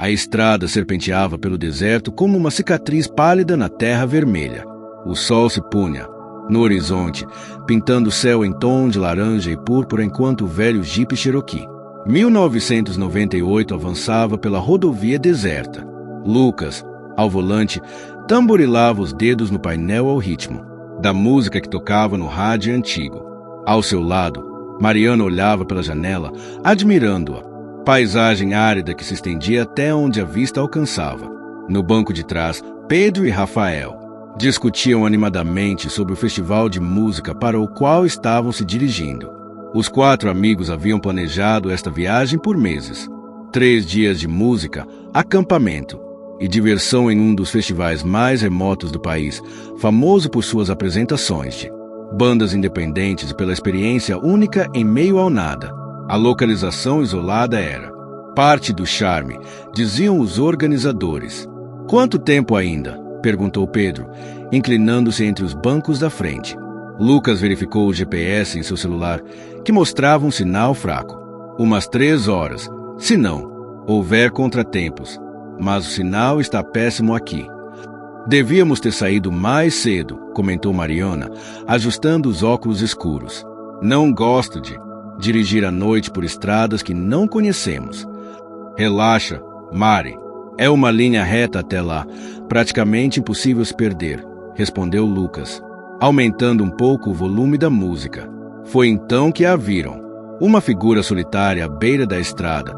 A estrada serpenteava pelo deserto como uma cicatriz pálida na terra vermelha. O sol se punha no horizonte, pintando o céu em tom de laranja e púrpura enquanto o velho Jeep Cherokee 1998 avançava pela rodovia deserta. Lucas, ao volante, tamborilava os dedos no painel ao ritmo da música que tocava no rádio antigo. Ao seu lado, Mariana olhava pela janela, admirando-a, paisagem árida que se estendia até onde a vista alcançava. No banco de trás, Pedro e Rafael discutiam animadamente sobre o festival de música para o qual estavam se dirigindo. Os 4 amigos haviam planejado esta viagem por meses. 3 dias de música, acampamento e diversão em um dos festivais mais remotos do país, famoso por suas apresentações de bandas independentes e pela experiência única em meio ao nada. A localização isolada era parte do charme, diziam os organizadores. Quanto tempo ainda? Perguntou Pedro, inclinando-se entre os bancos da frente. Lucas verificou o GPS em seu celular, que mostrava um sinal fraco. Umas 3 horas, se não houver contratempos. Mas o sinal está péssimo aqui. Devíamos ter saído mais cedo, comentou Mariana, ajustando os óculos escuros. Não gosto de dirigir à noite por estradas que não conhecemos. Relaxa, Mari. É uma linha reta até lá, praticamente impossível se perder, respondeu Lucas, aumentando um pouco o volume da música. Foi então que a viram. Uma figura solitária à beira da estrada,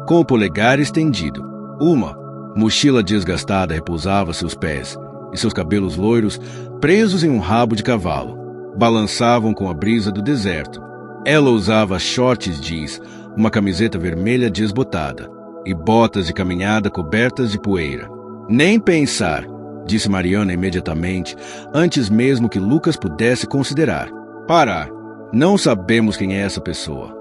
com o polegar estendido. Uma mochila desgastada repousava a seus pés, e seus cabelos loiros, presos em um rabo de cavalo, balançavam com a brisa do deserto. Ela usava shorts jeans, uma camiseta vermelha desbotada e botas de caminhada cobertas de poeira. Nem pensar, disse Mariana imediatamente, antes mesmo que Lucas pudesse considerar. Parar. Não sabemos quem é essa pessoa.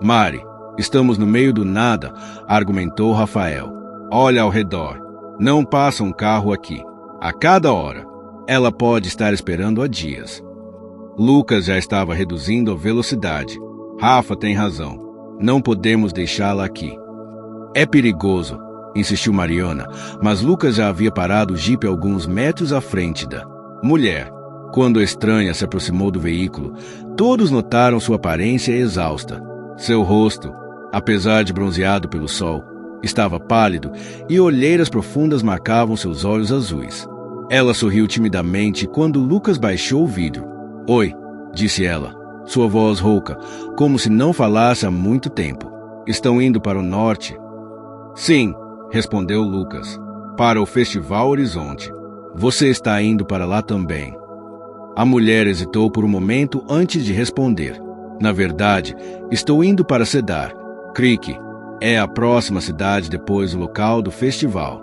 Mari, estamos no meio do nada, argumentou Rafael. Olha ao redor. Não passa um carro aqui. A cada hora. Ela pode estar esperando há dias. Lucas já estava reduzindo a velocidade. Rafa tem razão. Não podemos deixá-la aqui. É perigoso, insistiu Mariana, mas Lucas já havia parado o jipe alguns metros à frente da mulher. Quando a estranha se aproximou do veículo, todos notaram sua aparência exausta. Seu rosto, apesar de bronzeado pelo sol, estava pálido e olheiras profundas marcavam seus olhos azuis. Ela sorriu timidamente quando Lucas baixou o vidro. Oi, disse ela, sua voz rouca, como se não falasse há muito tempo. Estão indo para o norte? Sim, respondeu Lucas, para o Festival Horizonte. Você está indo para lá também. A mulher hesitou por um momento antes de responder. Na verdade, estou indo para Cedar Creek. É a próxima cidade depois do local do festival.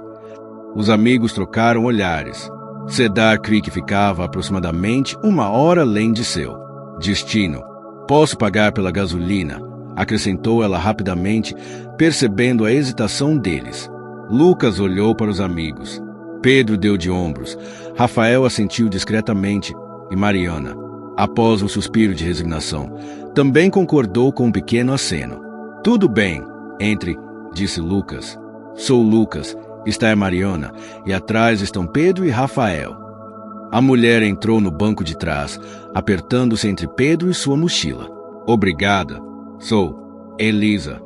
Os amigos trocaram olhares. Cedar Creek ficava aproximadamente 1 hora além de seu destino. Posso pagar pela gasolina, acrescentou ela rapidamente, percebendo a hesitação deles. Lucas olhou para os amigos. Pedro deu de ombros. Rafael assentiu discretamente e Mariana, após um suspiro de resignação, também concordou com um pequeno aceno. Tudo bem, entre, disse Lucas. Sou Lucas, está a Mariana, e atrás estão Pedro e Rafael. A mulher entrou no banco de trás, apertando-se entre Pedro e sua mochila. Obrigada. Sou Elisa.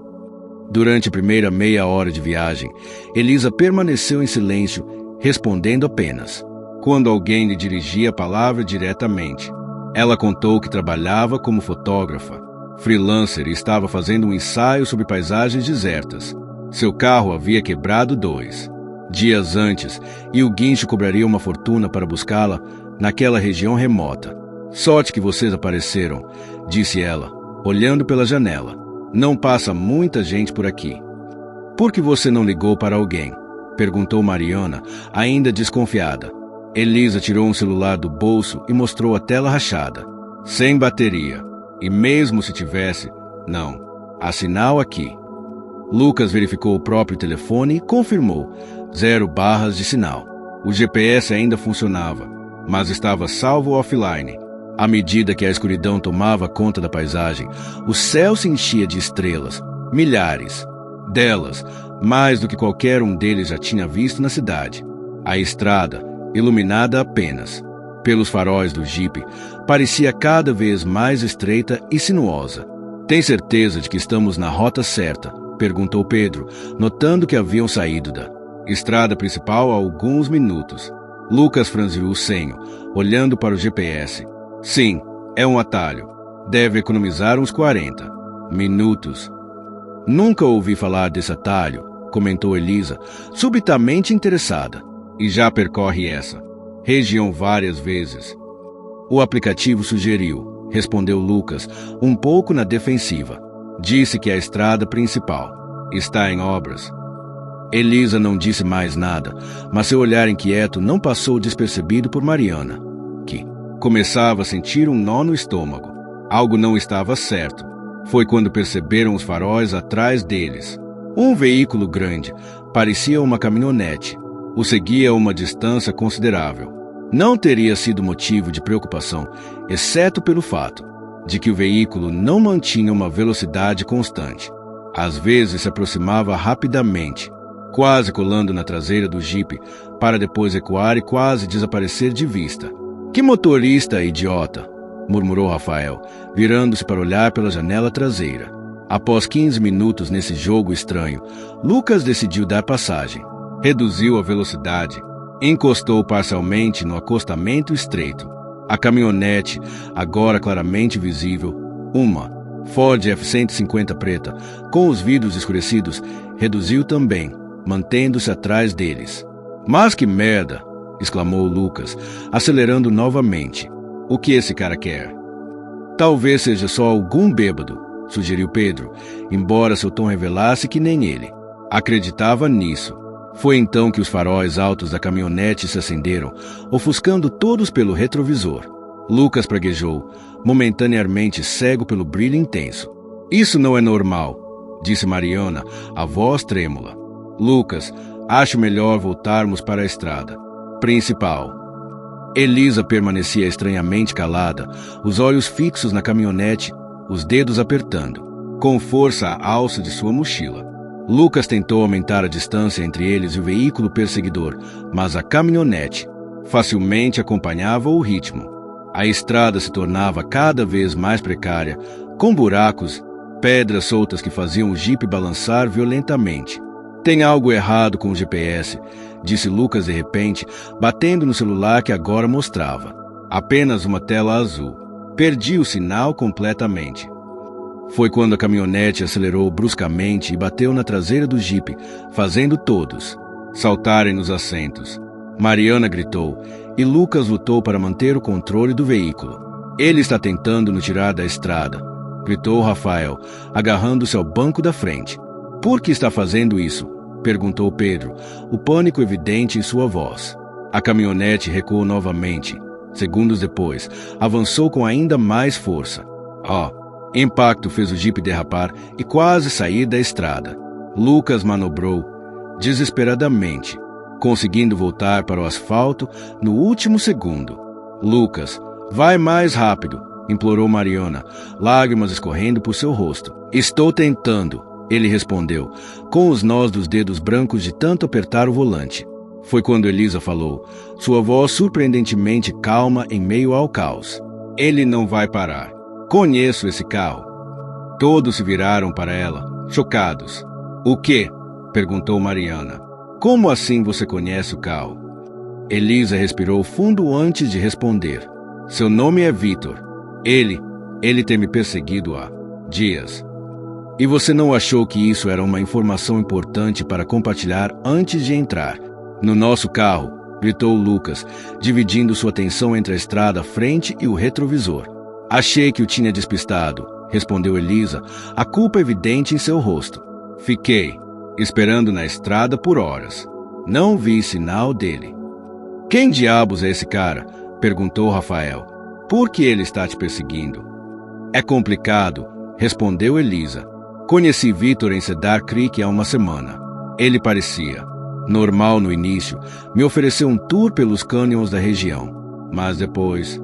Durante a primeira meia hora de viagem, Elisa permaneceu em silêncio, respondendo apenas quando alguém lhe dirigia a palavra diretamente. Ela contou que trabalhava como fotógrafa, freelancer, e estava fazendo um ensaio sobre paisagens desertas. Seu carro havia quebrado 2 dias antes e o guincho cobraria uma fortuna para buscá-la naquela região remota. Sorte que vocês apareceram, disse ela, olhando pela janela. Não passa muita gente por aqui. Por que você não ligou para alguém? Perguntou Mariana, ainda desconfiada. Elisa tirou um celular do bolso e mostrou a tela rachada. Sem bateria. E mesmo se tivesse, não. Há sinal aqui. Lucas verificou o próprio telefone e confirmou. 0 barras de sinal. O GPS ainda funcionava, mas estava salvo offline. À medida que a escuridão tomava conta da paisagem, o céu se enchia de estrelas, milhares delas, mais do que qualquer um deles já tinha visto na cidade. A estrada, iluminada apenas pelos faróis do jipe, parecia cada vez mais estreita e sinuosa. "Tem certeza de que estamos na rota certa?" perguntou Pedro, notando que haviam saído da estrada principal há alguns minutos. Lucas franziu o senho, olhando para o GPS. "Sim, é um atalho. Deve economizar uns 40 minutos." "Nunca ouvi falar desse atalho", comentou Elisa, subitamente interessada. "E já percorre essa região várias vezes?" "O aplicativo sugeriu", respondeu Lucas, um pouco na defensiva. "Disse que a estrada principal está em obras." Elisa não disse mais nada, mas seu olhar inquieto não passou despercebido por Mariana, que começava a sentir um nó no estômago. Algo não estava certo. Foi quando perceberam os faróis atrás deles. Um veículo grande, parecia uma caminhonete, o seguia a uma distância considerável. Não teria sido motivo de preocupação, exceto pelo fato de que o veículo não mantinha uma velocidade constante. Às vezes se aproximava rapidamente, quase colando na traseira do jipe, para depois recuar e quase desaparecer de vista. "Que motorista idiota!" murmurou Rafael, virando-se para olhar pela janela traseira. Após 15 minutos nesse jogo estranho, Lucas decidiu dar passagem. Reduziu a velocidade, encostou parcialmente no acostamento estreito. A caminhonete, agora claramente visível, uma Ford F-150 preta, com os vidros escurecidos, reduziu também, mantendo-se atrás deles. "Mas que merda!" exclamou Lucas, acelerando novamente. "O que esse cara quer?" "Talvez seja só algum bêbado", sugeriu Pedro, embora seu tom revelasse que nem ele acreditava nisso. Foi então que os faróis altos da caminhonete se acenderam, ofuscando todos pelo retrovisor. Lucas praguejou, momentaneamente cego pelo brilho intenso. "Isso não é normal", disse Mariana, a voz trêmula. "Lucas, acho melhor voltarmos para a estrada principal." Elisa permanecia estranhamente calada, os olhos fixos na caminhonete, os dedos apertando com força a alça de sua mochila. Lucas tentou aumentar a distância entre eles e o veículo perseguidor, mas a caminhonete facilmente acompanhava o ritmo. A estrada se tornava cada vez mais precária, com buracos, pedras soltas que faziam o jipe balançar violentamente. "Tem algo errado com o GPS", disse Lucas de repente, batendo no celular que agora mostrava apenas uma tela azul. "Perdi o sinal completamente." Foi quando a caminhonete acelerou bruscamente e bateu na traseira do jipe, fazendo todos saltarem nos assentos. Mariana gritou, e Lucas lutou para manter o controle do veículo. "Ele está tentando nos tirar da estrada", gritou Rafael, agarrando-se ao banco da frente. "Por que está fazendo isso?" perguntou Pedro, o pânico evidente em sua voz. A caminhonete recuou novamente. Segundos depois, avançou com ainda mais força. Impacto fez o jipe derrapar e quase sair da estrada. Lucas manobrou desesperadamente, conseguindo voltar para o asfalto no último segundo. "Lucas, vai mais rápido", implorou Mariana, lágrimas escorrendo por seu rosto. "Estou tentando", ele respondeu, com os nós dos dedos brancos de tanto apertar o volante. Foi quando Elisa falou, sua voz surpreendentemente calma em meio ao caos. "Ele não vai parar. Conheço esse carro." Todos se viraram para ela, chocados. "O quê?" perguntou Mariana. "Como assim você conhece o carro?" Elisa respirou fundo antes de responder. "Seu nome é Vitor. Ele tem me perseguido há dias." "E você não achou que isso era uma informação importante para compartilhar antes de entrar no nosso carro?" gritou Lucas, dividindo sua atenção entre a estrada à frente e o retrovisor. "Achei que o tinha despistado", respondeu Elisa, a culpa evidente em seu rosto. "Fiquei esperando na estrada por horas. Não vi sinal dele." "Quem diabos é esse cara?" perguntou Rafael. "Por que ele está te perseguindo?" "É complicado", respondeu Elisa. "Conheci Vitor em Cedar Creek há uma semana. Ele parecia normal no início, me ofereceu um tour pelos cânions da região, mas depois..."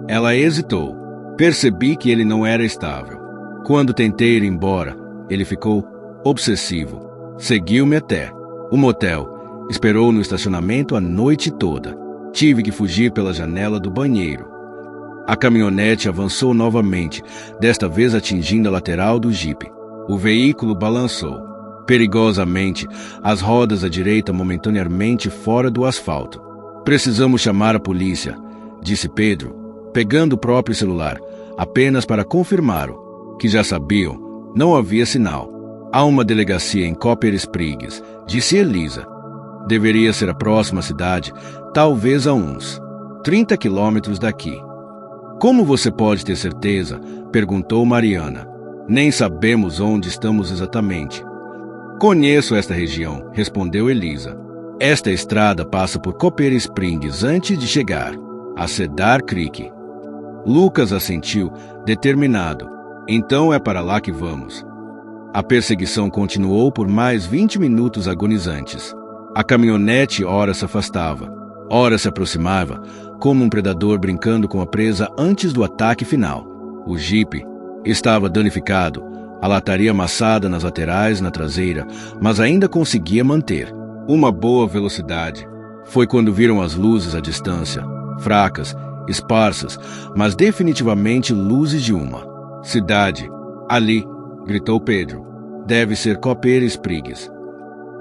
Ela hesitou. "Percebi que ele não era estável. Quando tentei ir embora, ele ficou obsessivo. Seguiu-me até o motel. Esperou no estacionamento a noite toda. Tive que fugir pela janela do banheiro. A caminhonete avançou novamente, desta vez atingindo a lateral do jipe. O veículo balançou. Perigosamente, as rodas à direita momentaneamente fora do asfalto. Precisamos chamar a polícia, disse Pedro, pegando o próprio celular, apenas para confirmar-o, que já sabiam, não havia sinal. Há uma delegacia em Copper Springs, disse Elisa. Deveria ser a próxima cidade, talvez a uns 30 quilômetros daqui. Como você pode ter certeza? Perguntou Mariana. Nem sabemos onde estamos exatamente. Conheço esta região, respondeu Elisa. Esta estrada passa por Copper Springs antes de chegar a Cedar Creek. Lucas assentiu, determinado. Então é para lá que vamos. A perseguição continuou por mais 20 minutos agonizantes. A caminhonete ora se afastava, ora se aproximava, como um predador brincando com a presa antes do ataque final. O jipe estava danificado, a lataria amassada nas laterais, na traseira, mas ainda conseguia manter uma boa velocidade. Foi quando viram as luzes à distância, fracas, esparsas, mas definitivamente luzes de uma cidade. Ali, gritou Pedro. Deve ser Copper Springs.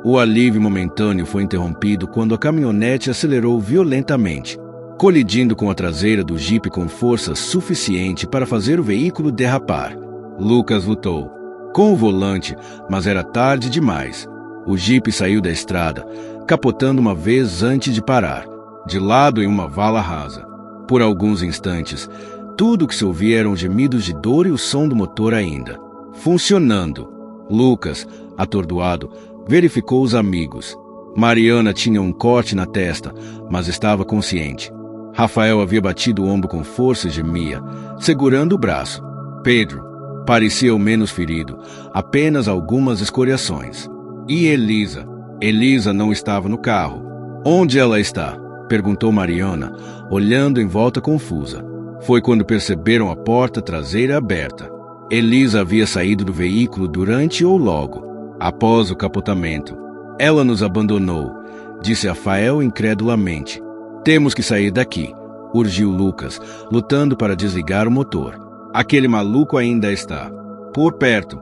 O alívio momentâneo foi interrompido quando a caminhonete acelerou violentamente, colidindo com a traseira do jipe com força suficiente para fazer o veículo derrapar. Lucas lutou com o volante, mas era tarde demais. O jipe saiu da estrada, capotando uma vez antes de parar, de lado em uma vala rasa. Por alguns instantes, tudo o que se ouvia eram gemidos de dor e o som do motor ainda funcionando. Lucas, atordoado, verificou os amigos. Mariana tinha um corte na testa, mas estava consciente. Rafael havia batido o ombro com força e gemia, segurando o braço. Pedro parecia o menos ferido, apenas algumas escoriações. E Elisa? Elisa não estava no carro. Onde ela está? Perguntou Mariana, olhando em volta confusa. Foi quando perceberam a porta traseira aberta. Elisa havia saído do veículo durante ou logo após o capotamento. Ela nos abandonou, disse Rafael incredulamente. Temos que sair daqui, urgiu Lucas, lutando para desligar o motor. Aquele maluco ainda está por perto.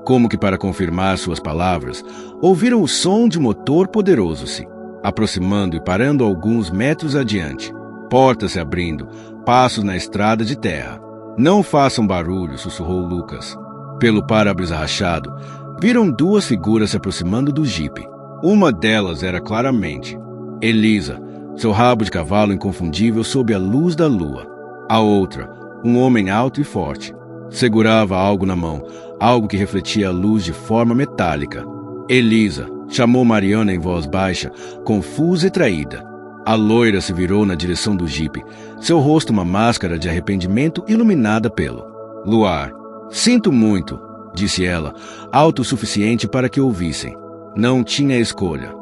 Como que para confirmar suas palavras, ouviram o som de motor poderoso se aproximando e parando alguns metros adiante. Portas se abrindo, passos na estrada de terra. Não façam barulho, sussurrou Lucas. Pelo para-brisa rachado, viram duas figuras se aproximando do jipe. Uma delas era claramente Elisa, seu rabo de cavalo inconfundível sob a luz da lua. A outra, um homem alto e forte. Segurava algo na mão, algo que refletia a luz de forma metálica. Elisa, chamou Mariana em voz baixa, confusa e traída. A loira se virou na direção do jipe, seu rosto uma máscara de arrependimento iluminada pelo luar. Sinto muito, disse ela, alto o suficiente para que ouvissem. Não tinha escolha.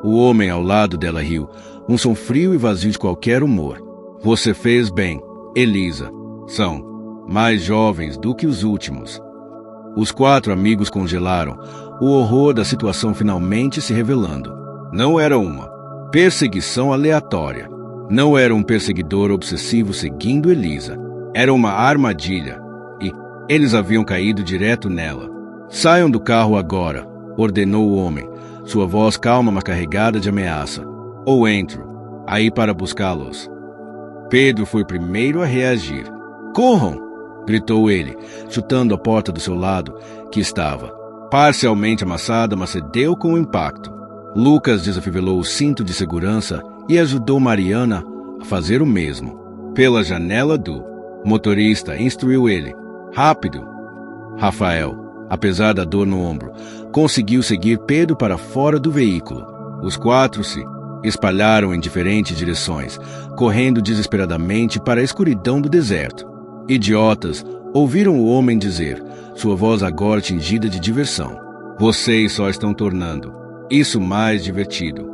O homem ao lado dela riu, um som frio e vazio de qualquer humor. Você fez bem, Elisa. São mais jovens do que os últimos. Os quatro amigos congelaram, o horror da situação finalmente se revelando. Não era uma perseguição aleatória. Não era um perseguidor obsessivo seguindo Elisa. Era uma armadilha. E eles haviam caído direto nela. Saiam do carro agora, ordenou o homem, sua voz calma mas carregada de ameaça. Ou entro, aí para buscá-los. Pedro foi o primeiro a reagir. Corram! Gritou ele, chutando a porta do seu lado, que estava parcialmente amassada, mas cedeu com o impacto. Lucas desafivelou o cinto de segurança e ajudou Mariana a fazer o mesmo. Pela janela do motorista, instruiu ele. Rápido! Rafael, apesar da dor no ombro, conseguiu seguir Pedro para fora do veículo. Os quatro se espalharam em diferentes direções, correndo desesperadamente para a escuridão do deserto. Idiotas, ouviram o homem dizer, sua voz agora tingida de diversão. Vocês só estão tornando isso mais divertido.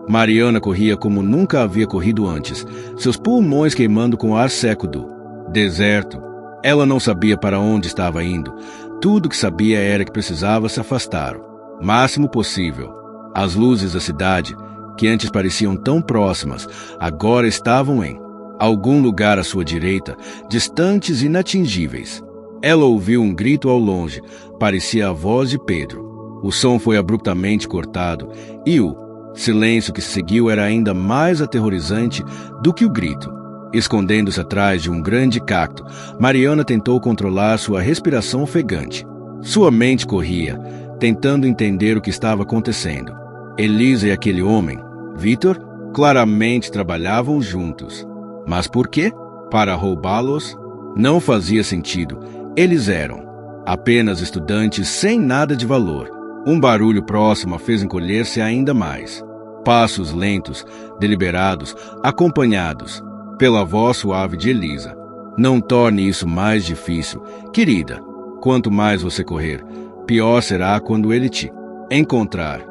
Mariana corria como nunca havia corrido antes, seus pulmões queimando com o ar seco do deserto. Ela não sabia para onde estava indo. Tudo que sabia era que precisava se afastar máximo possível. As luzes da cidade, que antes pareciam tão próximas, agora estavam em algum lugar à sua direita, distantes e inatingíveis. Ela ouviu um grito ao longe, parecia a voz de Pedro. O som foi abruptamente cortado e o silêncio que se seguiu era ainda mais aterrorizante do que o grito. Escondendo-se atrás de um grande cacto, Mariana tentou controlar sua respiração ofegante. Sua mente corria, tentando entender o que estava acontecendo. Elisa e aquele homem, Vitor, claramente trabalhavam juntos. Mas por quê? Para roubá-los? Não fazia sentido. Eles eram apenas estudantes sem nada de valor. Um barulho próximo a fez encolher-se ainda mais. Passos lentos, deliberados, acompanhados pela voz suave de Elisa. Não torne isso mais difícil, querida. Quanto mais você correr, pior será quando ele te encontrar.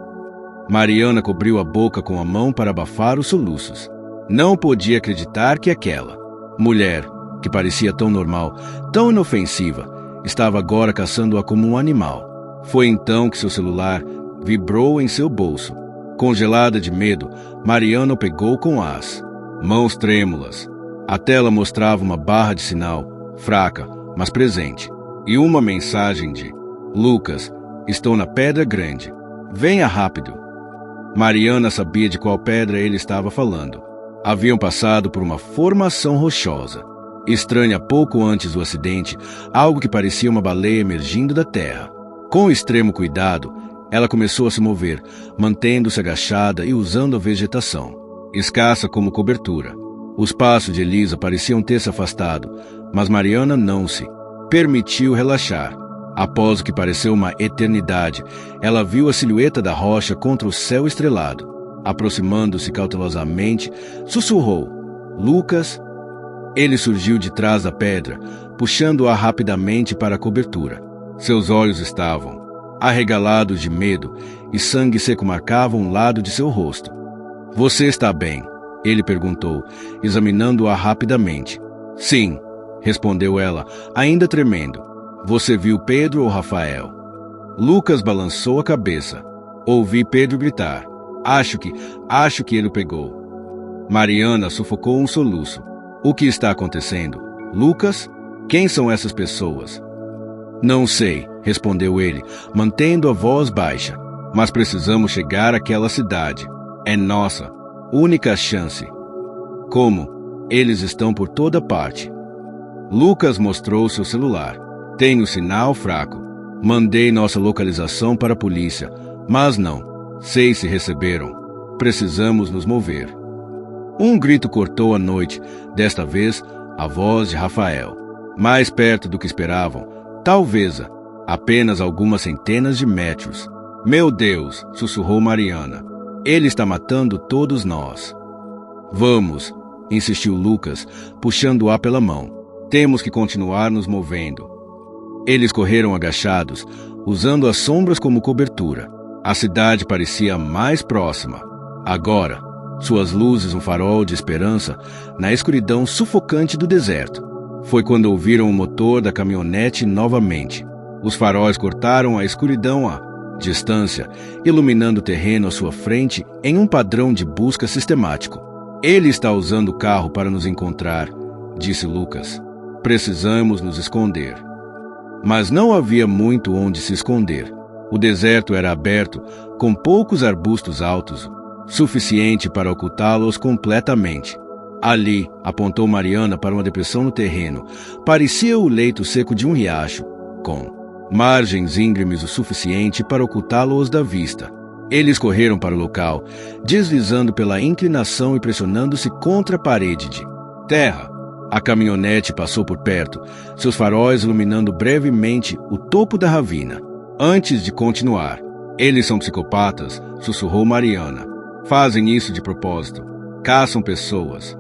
Mariana cobriu a boca com a mão para abafar os soluços. Não podia acreditar que aquela mulher, que parecia tão normal, tão inofensiva, estava agora caçando-a como um animal. Foi então que seu celular vibrou em seu bolso. Congelada de medo, Mariana o pegou com as mãos trêmulas. A tela mostrava uma barra de sinal, fraca, mas presente, e uma mensagem de: Lucas, estou na Pedra Grande. Venha rápido. Mariana sabia de qual pedra ele estava falando. Haviam passado por uma formação rochosa, estranha pouco antes do acidente, algo que parecia uma baleia emergindo da terra. Com extremo cuidado, ela começou a se mover, mantendo-se agachada e usando a vegetação, escassa como cobertura. Os passos de Elisa pareciam ter se afastado, mas Mariana não se permitiu relaxar. Após o que pareceu uma eternidade, ela viu a silhueta da rocha contra o céu estrelado. Aproximando-se cautelosamente, sussurrou: Lucas. Ele surgiu de trás da pedra, puxando-a rapidamente para a cobertura. Seus olhos estavam arregalados de medo e sangue seco marcava um lado de seu rosto. Você está bem? Ele perguntou, examinando-a rapidamente. Sim, respondeu ela, ainda tremendo. Você viu Pedro ou Rafael? Lucas balançou a cabeça. Ouvi Pedro gritar. Acho que ele o pegou. Mariana sufocou um soluço. O que está acontecendo? Lucas? Quem são essas pessoas? Não sei, respondeu ele, mantendo a voz baixa. Mas precisamos chegar àquela cidade. É nossa única chance. Como? Eles estão por toda parte. Lucas mostrou seu celular. Tenho sinal fraco. Mandei nossa localização para a polícia, mas não sei se receberam. Precisamos nos mover. Um grito cortou a noite, desta vez a voz de Rafael. Mais perto do que esperavam, talvez apenas algumas centenas de metros. Meu Deus, sussurrou Mariana. Ele está matando todos nós. Vamos, insistiu Lucas, puxando-a pela mão. Temos que continuar nos movendo. Eles correram agachados, usando as sombras como cobertura. A cidade parecia mais próxima. Agora, suas luzes um farol de esperança na escuridão sufocante do deserto. Foi quando ouviram o motor da caminhonete novamente. Os faróis cortaram a escuridão à distância, iluminando o terreno à sua frente em um padrão de busca sistemático. Ele está usando o carro para nos encontrar, disse Lucas. Precisamos nos esconder. Mas não havia muito onde se esconder. O deserto era aberto, com poucos arbustos altos, suficiente para ocultá-los completamente. Ali, apontou Mariana para uma depressão no terreno. Parecia o leito seco de um riacho, com margens íngremes o suficiente para ocultá-los da vista. Eles correram para o local, deslizando pela inclinação e pressionando-se contra a parede de terra. A caminhonete passou por perto, seus faróis iluminando brevemente o topo da ravina. Antes de continuar, eles são psicopatas, sussurrou Mariana. Fazem isso de propósito. Caçam pessoas.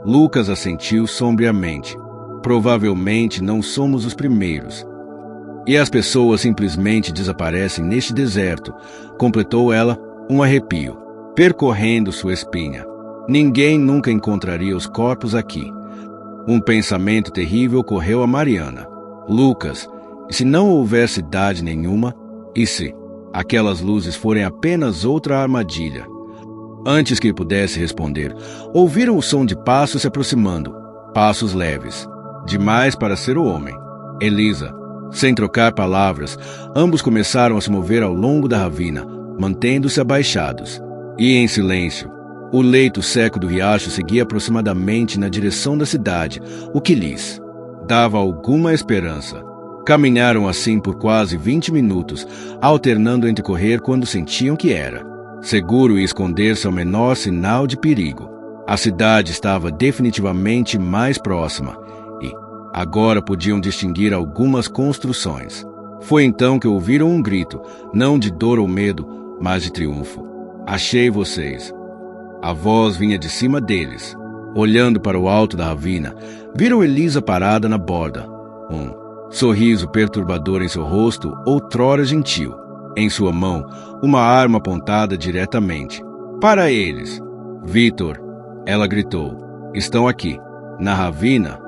Lucas assentiu sombriamente. Provavelmente não somos os primeiros. E as pessoas simplesmente desaparecem neste deserto, completou ela, um arrepio, percorrendo sua espinha. Ninguém nunca encontraria os corpos aqui. Um pensamento terrível ocorreu a Mariana. Lucas, e se não houver cidade nenhuma? E se aquelas luzes forem apenas outra armadilha. Antes que ele pudesse responder, ouviram o som de passos se aproximando, passos leves, demais para ser o homem. Elisa, sem trocar palavras, ambos começaram a se mover ao longo da ravina, mantendo-se abaixados. E em silêncio, o leito seco do riacho seguia aproximadamente na direção da cidade, o que lhes dava alguma esperança. Caminharam assim por quase 20 minutos, alternando entre correr quando sentiam que era seguro e esconder-se ao menor sinal de perigo. A cidade estava definitivamente mais próxima e agora podiam distinguir algumas construções. Foi então que ouviram um grito, não de dor ou medo, mas de triunfo. Achei vocês. A voz vinha de cima deles. Olhando para o alto da ravina, viram Elisa parada na borda. Um sorriso perturbador em seu rosto, outrora gentil. Em sua mão, uma arma apontada diretamente. Para eles. Vitor, ela gritou. Estão aqui. Na ravina.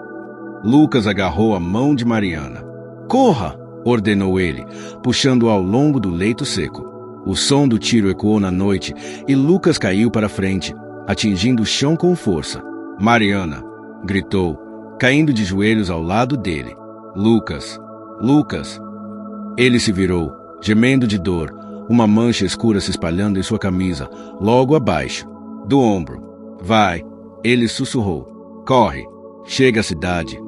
Lucas agarrou a mão de Mariana. Corra! Ordenou ele, puxando-a ao longo do leito seco. O som do tiro ecoou na noite e Lucas caiu para frente, atingindo o chão com força. Mariana, gritou, caindo de joelhos ao lado dele. Lucas, Lucas. Ele se virou, gemendo de dor, uma mancha escura se espalhando em sua camisa, logo abaixo, do ombro. Vai, ele sussurrou. Corre, chega à cidade.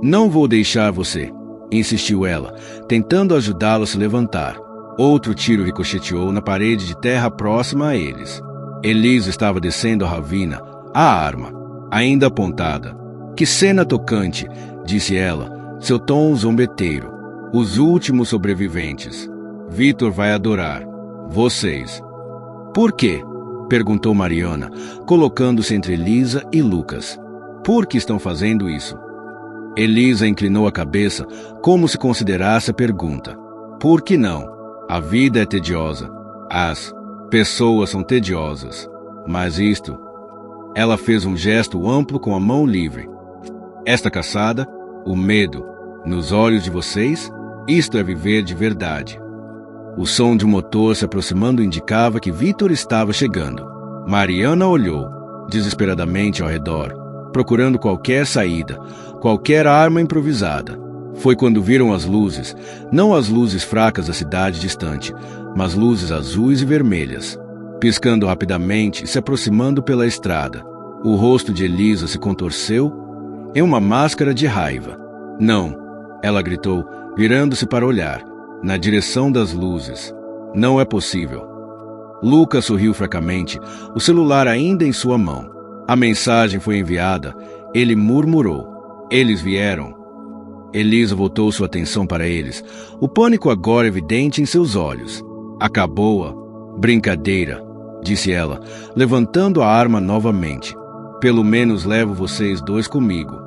Não vou deixar você, insistiu ela, tentando ajudá-lo a se levantar. Outro tiro ricocheteou na parede de terra próxima a eles. Elisa estava descendo a ravina, a arma, ainda apontada. Que cena tocante, disse ela, seu tom zombeteiro. Os últimos sobreviventes. Vitor vai adorar. Vocês. Por quê? Perguntou Mariana, colocando-se entre Elisa e Lucas. Por que estão fazendo isso? Elisa inclinou a cabeça, como se considerasse a pergunta. Por que não? A vida é tediosa. As pessoas são tediosas. Mas isto... Ela fez um gesto amplo com a mão livre. Esta caçada, o medo, nos olhos de vocês, isto é viver de verdade. O som de um motor se aproximando indicava que Vitor estava chegando. Mariana olhou, desesperadamente ao redor, procurando qualquer saída, qualquer arma improvisada. Foi quando viram as luzes, não as luzes fracas da cidade distante, mas luzes azuis e vermelhas, piscando rapidamente e se aproximando pela estrada. O rosto de Elisa se contorceu em uma máscara de raiva. Não, ela gritou, virando-se para olhar, na direção das luzes. Não é possível. Lucas sorriu fracamente, o celular ainda em sua mão. A mensagem foi enviada. Ele murmurou. Eles vieram. Elisa voltou sua atenção para eles, o pânico agora evidente em seus olhos. Acabou a brincadeira, disse ela, levantando a arma novamente. Pelo menos levo vocês dois comigo.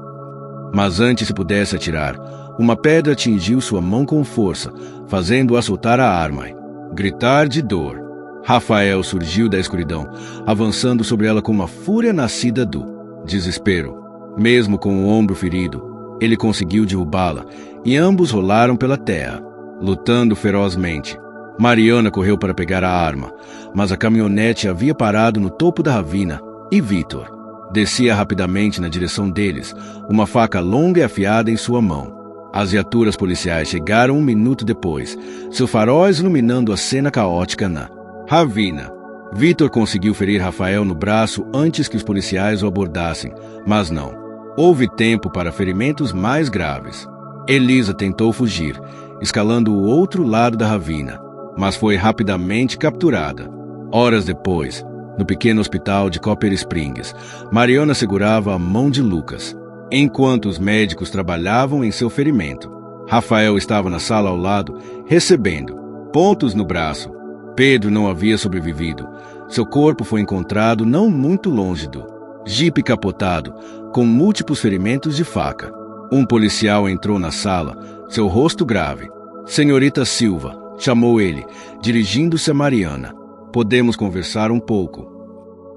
Mas antes se pudesse atirar, uma pedra atingiu sua mão com força, fazendo-a soltar a arma e gritar de dor. Rafael surgiu da escuridão, avançando sobre ela com uma fúria nascida do desespero. Mesmo com o ombro ferido, ele conseguiu derrubá-la, e ambos rolaram pela terra, lutando ferozmente. Mariana correu para pegar a arma, mas a caminhonete havia parado no topo da ravina, e Vitor descia rapidamente na direção deles, uma faca longa e afiada em sua mão. As viaturas policiais chegaram 1 minuto depois, seus faróis iluminando a cena caótica na ravina. Vitor conseguiu ferir Rafael no braço antes que os policiais o abordassem, mas não. Houve tempo para ferimentos mais graves. Elisa tentou fugir, escalando o outro lado da ravina, mas foi rapidamente capturada. Horas depois, no pequeno hospital de Copper Springs, Mariana segurava a mão de Lucas, enquanto os médicos trabalhavam em seu ferimento. Rafael estava na sala ao lado, recebendo pontos no braço. Pedro não havia sobrevivido. Seu corpo foi encontrado não muito longe do jipe capotado, com múltiplos ferimentos de faca. Um policial entrou na sala, seu rosto grave. Senhorita Silva, chamou ele, dirigindo-se a Mariana. Podemos conversar um pouco.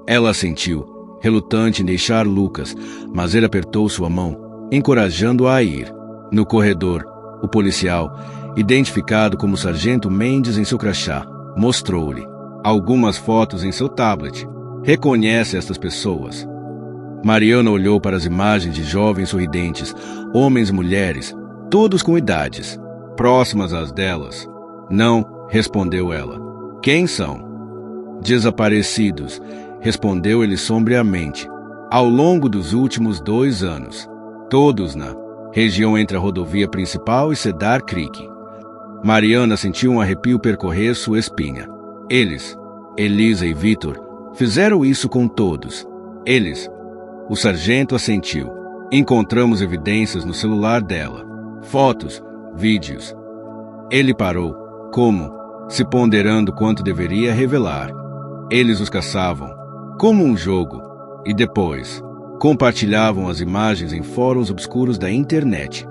Ela assentiu, relutante em deixar Lucas, mas ele apertou sua mão, encorajando-a a ir. No corredor, o policial, identificado como Sargento Mendes em seu crachá, mostrou-lhe algumas fotos em seu tablet. Reconhece estas pessoas? Mariana olhou para as imagens de jovens sorridentes, homens e mulheres, todos com idades próximas às delas. Não, respondeu ela. Quem são? Desaparecidos, respondeu ele sombriamente. Ao longo dos últimos 2 anos. Todos na região entre a rodovia principal e Cedar Creek. Mariana sentiu um arrepio percorrer sua espinha. Eles, Elisa e Vitor, fizeram isso com todos. Eles. O sargento assentiu. Encontramos evidências no celular dela. Fotos, vídeos. Ele parou. Como? Se ponderando quanto deveria revelar. Eles os caçavam. Como um jogo. E depois, compartilhavam as imagens em fóruns obscuros da internet.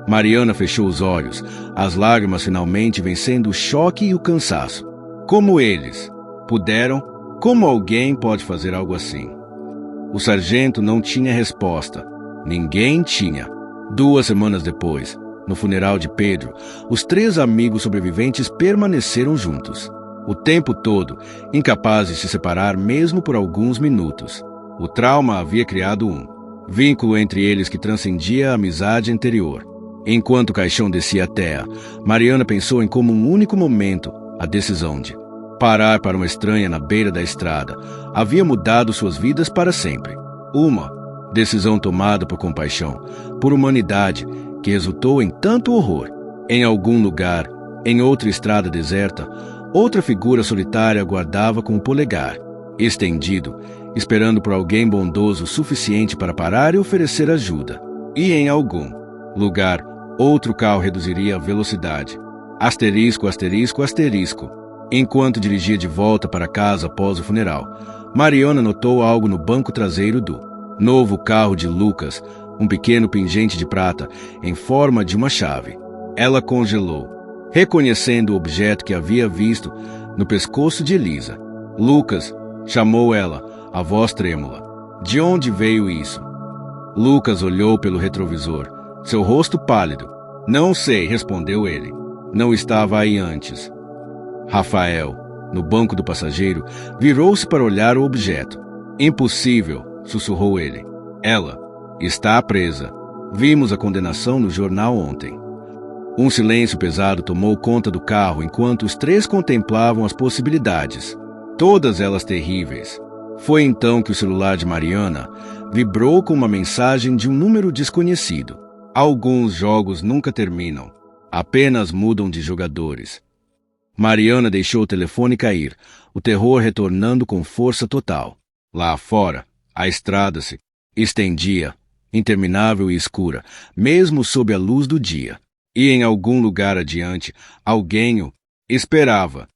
Mariana fechou os olhos, as lágrimas finalmente vencendo o choque e o cansaço. Como eles puderam? Como alguém pode fazer algo assim? O sargento não tinha resposta. Ninguém tinha. 2 semanas depois, no funeral de Pedro, os 3 amigos sobreviventes permaneceram juntos. O tempo todo, incapazes de se separar mesmo por alguns minutos. O trauma havia criado um vínculo entre eles que transcendia a amizade anterior. Enquanto o caixão descia a terra, Mariana pensou em como um único momento, a decisão de parar para uma estranha na beira da estrada, havia mudado suas vidas para sempre. Uma decisão tomada por compaixão, por humanidade, que resultou em tanto horror. Em algum lugar, em outra estrada deserta, outra figura solitária aguardava com o polegar estendido, esperando por alguém bondoso o suficiente para parar e oferecer ajuda. E em algum lugar, outro carro reduziria a velocidade. Asterisco, asterisco, asterisco. Enquanto dirigia de volta para casa após o funeral, Mariana notou algo no banco traseiro do novo carro de Lucas, um pequeno pingente de prata em forma de uma chave. Ela congelou, reconhecendo o objeto que havia visto no pescoço de Elisa. Lucas, chamou ela, a voz trêmula. De onde veio isso? Lucas olhou pelo retrovisor, seu rosto pálido. Não sei, respondeu ele. Não estava aí antes. Rafael, no banco do passageiro, virou-se para olhar o objeto. Impossível, sussurrou ele. Ela está presa. Vimos a condenação no jornal ontem. Um silêncio pesado tomou conta do carro enquanto os 3 contemplavam as possibilidades. Todas elas terríveis. Foi então que o celular de Mariana vibrou com uma mensagem de um número desconhecido. Alguns jogos nunca terminam, apenas mudam de jogadores. Mariana deixou o telefone cair, o terror retornando com força total. Lá fora, a estrada se estendia, interminável e escura, mesmo sob a luz do dia. E em algum lugar adiante, alguém o esperava.